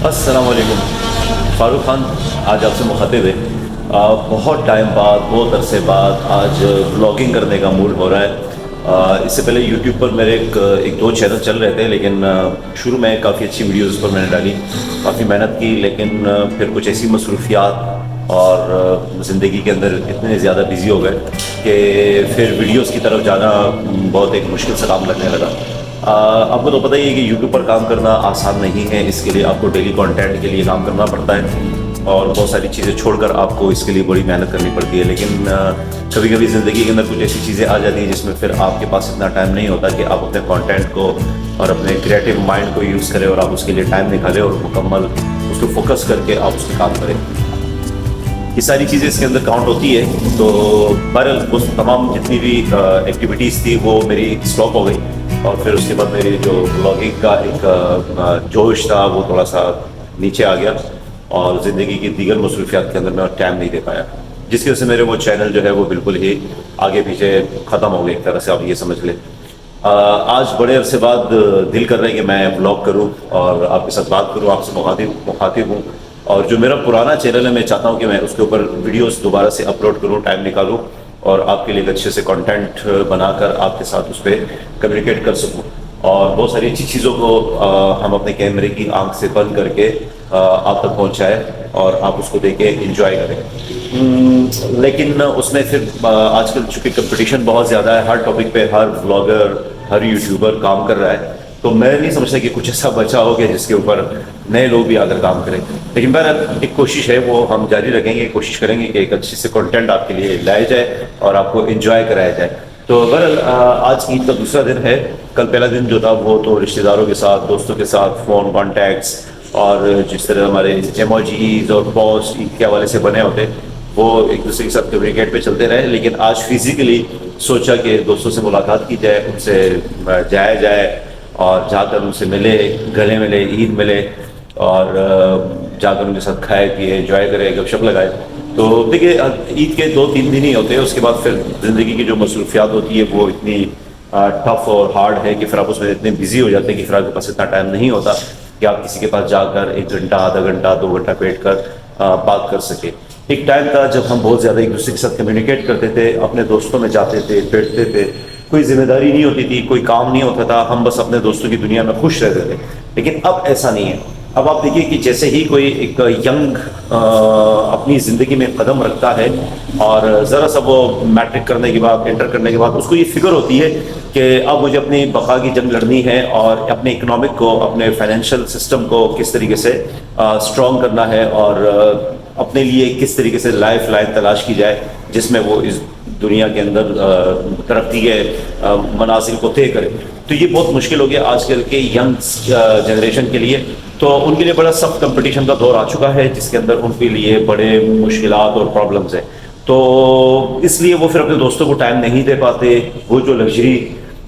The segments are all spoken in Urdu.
السلام علیکم فاروق خان، آج آپ سے مخاطب ہے۔ بہت ٹائم بعد، بہت عرصے بعد آج بلاگنگ کرنے کا موڈ ہو رہا ہے۔ اس سے پہلے یوٹیوب پر میرے ایک دو چینل چل رہے تھے، لیکن شروع میں کافی اچھی ویڈیوز پر میں نے ڈالی، کافی محنت کی، لیکن پھر کچھ ایسی مصروفیات اور زندگی کے اندر اتنے زیادہ بزی ہو گئے کہ پھر ویڈیوز کی طرف جانا بہت ایک مشکل سے کام لگنے لگا۔ آپ کو تو پتہ ہی ہے کہ یوٹیوب پر کام کرنا آسان نہیں ہے، اس کے لیے آپ کو ڈیلی کانٹینٹ کے لیے کام کرنا پڑتا ہے اور بہت ساری چیزیں چھوڑ کر آپ کو اس کے لیے بڑی محنت کرنی پڑتی ہے۔ لیکن کبھی کبھی زندگی کے اندر کچھ ایسی چیزیں آ جاتی ہیں جس میں پھر آپ کے پاس اتنا ٹائم نہیں ہوتا کہ آپ اپنے کانٹینٹ کو اور اپنے کریٹیو مائنڈ کو یوز کریں اور آپ اس کے لیے ٹائم نکالیں اور مکمل اس کو فوکس کر کے آپ اس پہ کام کریں۔ یہ ساری چیزیں اس کے اندر کاؤنٹ ہوتی ہے، تو بہرحال وہ تمام جتنی بھی ایکٹیویٹیز تھی وہ میری اسٹاپ ہو گئی، اور پھر اس کے بعد میری جو بلاگنگ کا ایک جوش تھا وہ تھوڑا سا نیچے آ گیا، اور زندگی کی دیگر مصروفیات کے اندر میں ٹائم نہیں دے پایا، جس کی وجہ سے میرے وہ چینل جو ہے وہ بالکل ہی آگے پیچھے ختم ہو گئے، ایک طرح سے آپ یہ سمجھ لیں۔ آج بڑے عرصے بعد دل کر رہا ہے کہ میں بلاگ کروں اور آپ کے ساتھ بات کروں، آپ سے مخاطب ہوں، اور جو میرا پرانا چینل ہے میں چاہتا ہوں کہ میں اس کے اوپر ویڈیوز دوبارہ سے اپلوڈ کروں، ٹائم نکالوں اور آپ کے لیے ایک اچھے سے کنٹینٹ بنا کر آپ کے ساتھ اس پہ کمیونیکیٹ کر سکوں، اور بہت ساری اچھی چیزوں کو ہم اپنے کیمرے کی آنکھ سے بند کر کے آپ تک پہنچائیں اور آپ اس کو دیکھ کے انجوائے کریں۔ لیکن اس میں پھر آج کل چونکہ کمپٹیشن بہت زیادہ ہے، ہر ٹاپک پہ ہر بلاگر ہر یوٹیوبر کام کر رہا ہے، تو میں نہیں سمجھتا کہ کچھ ایسا بچا ہو گیا جس کے اوپر نئے لوگ بھی آ کر کام کریں، لیکن بہرحال ایک کوشش ہے وہ ہم جاری رکھیں گے، کوشش کریں گے کہ ایک اچھے سے کنٹینٹ آپ کے لیے لایا جائے اور آپ کو انجوائے کرایا جائے۔ تو بہرحال آج عید کا دوسرا دن ہے، کل پہلا دن جو تھا وہ تو رشتہ داروں کے ساتھ، دوستوں کے ساتھ فون کانٹیکٹس اور جس طرح ہمارے ایموجیز اور پوسٹ عید کے حوالے سے بنے ہوتے وہ ایک دوسرے کے ساتھ کمیونیکیٹ پہ چلتے رہے، لیکن آج فزیکلی سوچا کہ دوستوں سے ملاقات کی جائے، ان سے جایا جائے اور جا کر ان سے ملے، گلے ملے، عید ملے، اور جا کر ان کے ساتھ کھائے پیے، انجوائے کرے، گپ شپ لگائے۔ تو دیکھیے عید کے 2-3 دن ہی ہوتے ہیں، اس کے بعد پھر زندگی کی جو مصروفیات ہوتی ہے وہ اتنی ٹف اور ہارڈ ہے کہ پھر آپ اس میں اتنے بزی ہو جاتے ہیں کہ پھر آپ کے پاس اتنا ٹائم نہیں ہوتا کہ آپ کسی کے پاس جا کر 1 گھنٹہ، آدھا گھنٹہ، 2 گھنٹہ بیٹھ کر بات کر سکے۔ ایک ٹائم تھا جب ہم بہت زیادہ ایک دوسرے کے ساتھ کمیونیکیٹ کرتے تھے، اپنے دوستوں میں جاتے تھے، بیٹھتے تھے، کوئی ذمہ داری نہیں ہوتی تھی، کوئی کام نہیں ہوتا تھا، ہم بس اپنے دوستوں کی دنیا میں خوش رہتے تھے۔ لیکن اب ایسا نہیں ہے۔ اب آپ دیکھیے کہ جیسے ہی کوئی ایک ینگ اپنی زندگی میں قدم رکھتا ہے اور ذرا سا وہ میٹرک کرنے کے بعد، انٹر کرنے کے بعد اس کو یہ فکر ہوتی ہے کہ اب مجھے اپنی بقا کی جنگ لڑنی ہے اور اپنے اکنامک کو، اپنے فائنینشیل سسٹم کو کس طریقے سے اسٹرانگ کرنا ہے، اور اپنے لیے کس طریقے سے لائف لائن تلاش کی جائے جس میں وہ اس دنیا کے اندر ترقی کے منازل کو طے کرے۔ تو یہ بہت مشکل ہو گیا آج کل کے ینگ جنریشن کے لیے، تو ان کے لیے بڑا سخت کمپٹیشن کا دور آ چکا ہے جس کے اندر ان کے لیے بڑے مشکلات اور پرابلمز ہیں۔ تو اس لیے وہ پھر اپنے دوستوں کو ٹائم نہیں دے پاتے۔ وہ جو لگژری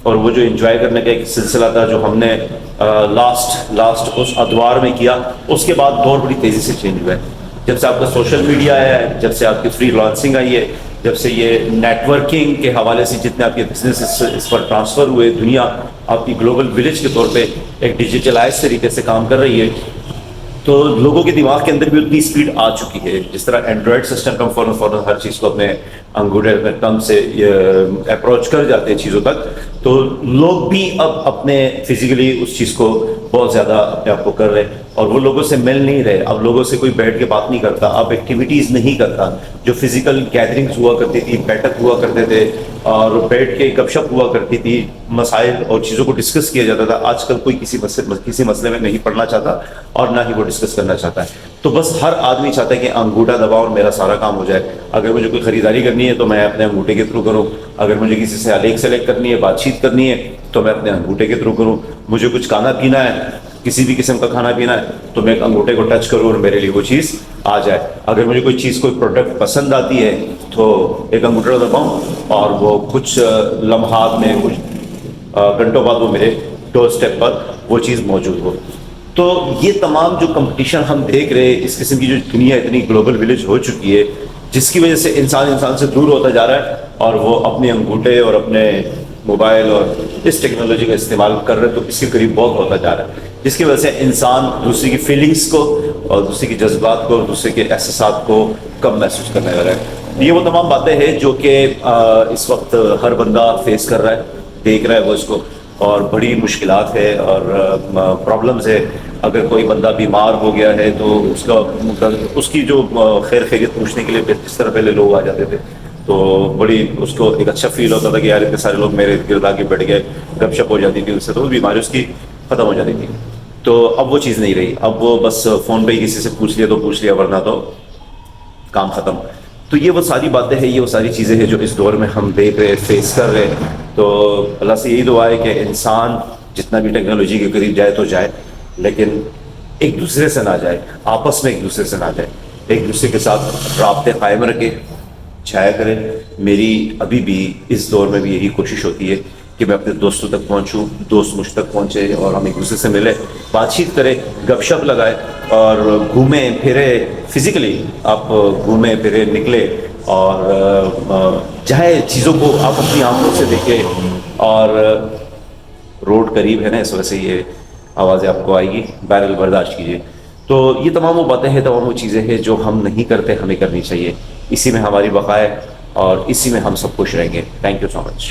اور وہ جو انجوائے کرنے کا ایک سلسلہ تھا جو ہم نے لاسٹ اس ادوار میں کیا، اس کے بعد دور بڑی تیزی سے چینج ہوا ہے۔ جب سے آپ کا سوشل میڈیا آیا ہے، جب سے آپ کی فری لانسنگ آئی ہے، جب سے یہ نیٹ ورکنگ کے حوالے سے جتنے آپ کے بزنس اس پر ٹرانسفر ہوئے، دنیا آپ کی گلوبل ولیج کے طور پہ ایک ڈیجیٹلائز طریقے سے کام کر رہی ہے، تو لوگوں کے دماغ کے اندر بھی اتنی سپیڈ آ چکی ہے۔ جس طرح اینڈرائڈ سسٹم کا فوراً ہر چیز کو اپنے انگوٹھے اپنے ٹنگ سے اپروچ کر جاتے ہیں چیزوں تک، تو لوگ بھی اب اپنے فزیکلی اس چیز کو بہت زیادہ اپنے آپ کو کر رہے ہیں، اور وہ لوگوں سے مل نہیں رہے۔ اب لوگوں سے کوئی بیٹھ کے بات نہیں کرتا، اب ایکٹیویٹیز نہیں کرتا۔ جو فزیکل گیدرنگز ہوا کرتی تھی، بیٹھک ہوا کرتے تھے اور بیٹھ کے گپ شپ ہوا کرتی تھی، مسائل اور چیزوں کو ڈسکس کیا جاتا تھا، آج کل کوئی کسی مسئلے میں نہیں پڑھنا چاہتا اور نہ ہی وہ ڈسکس کرنا چاہتا ہے۔ تو بس ہر آدمی چاہتا ہے کہ انگوٹھا دباؤ اور میرا سارا کام ہو جائے۔ اگر مجھے کوئی خریداری کرنی ہے تو میں اپنے انگوٹھے کے تھرو کروں، اگر مجھے کسی سے الیگ سلیکٹ کرنی ہے، بات چیت کرنی ہے، تو میں اپنے انگوٹھے کے تھرو کروں۔ مجھے کچھ کھانا پینا ہے، کسی بھی قسم کا کھانا پینا ہے، تو میں ایک انگوٹھے کو ٹچ کروں اور میرے لیے وہ چیز آ جائے۔ اگر مجھے کوئی چیز، کوئی پروڈکٹ پسند آتی ہے تو ایک انگوٹھا دباؤں اور وہ کچھ لمحات میں، کچھ گھنٹوں بعد وہ میرے ڈور اسٹیپ پر وہ چیز موجود ہو۔ تو یہ تمام جو کمپٹیشن ہم دیکھ رہے ہیں، اس قسم کی جو دنیا اتنی گلوبل ولیج ہو چکی ہے، جس کی وجہ سے انسان سے دور ہوتا جا رہا ہے اور وہ اپنے انگوٹھے اور اپنے موبائل اور اس ٹیکنالوجی کا استعمال کر رہے ہیں، تو اس کے قریب بہت ہوتا جا رہا ہے۔ جس کی وجہ سے انسان دوسرے کی فیلنگس کو اور دوسرے کے جذبات کو اور دوسرے کے احساسات کو کم محسوس کرنے والا ہے. یہ وہ تمام باتیں ہیں جو کہ اس وقت ہر بندہ فیس کر رہا ہے, دیکھ رہا ہے وہ اس کو, اور بڑی مشکلات ہے اور پرابلمز ہے. اگر کوئی بندہ بیمار ہو گیا ہے تو اس کی جو خیر خیریت پوچھنے کے لیے اس طرح پہلے لوگ آ جاتے تھے, تو بڑی اس کو ایک اچھا فیل ہوتا تھا کہ یار اتنے سارے لوگ میرے گرد آ کے بیٹھ گئے, گپ شپ ہو جاتی تھی اس سے, تو بیماری اس کی ختم ہو جاتی تھی. تو اب وہ چیز نہیں رہی, اب وہ بس فون پہ ہی کسی سے پوچھ لیا تو پوچھ لیا, ورنہ تو کام ختم. تو یہ وہ ساری باتیں ہیں, یہ وہ ساری چیزیں ہیں جو اس دور میں ہم دیکھ رہے فیس کر رہے ہیں. تو اللہ سے یہی دعا ہے کہ انسان جتنا بھی ٹیکنالوجی کے قریب جائے تو جائے, لیکن ایک دوسرے سے نہ جائے, آپس میں ایک دوسرے سے نہ جائے, ایک دوسرے کے ساتھ رابطے قائم رکھے, چھایا کرے. میری ابھی بھی اس دور میں بھی یہی کوشش ہوتی ہے کہ میں اپنے دوستوں تک پہنچوں, دوست مجھ تک پہنچے اور ہم ایک دوسرے سے ملے, بات چیت کرے, گپ شپ لگائے اور گھومیں پھرے. فزیکلی آپ گھومیں پھرے, نکلے اور چاہے چیزوں کو آپ اپنی آنکھوں سے دیکھیں. اور روڈ قریب ہے نا, اس وجہ سے یہ آوازیں آپ کو آئے گی, بہرحال برداشت کیجیے. تو یہ تمام وہ باتیں ہیں, تمام وہ چیزیں ہیں جو ہم نہیں کرتے, ہمیں کرنی چاہیے. اسی میں ہماری بقا ہے اور اسی میں ہم سب خوش رہیں گے. Thank you so much.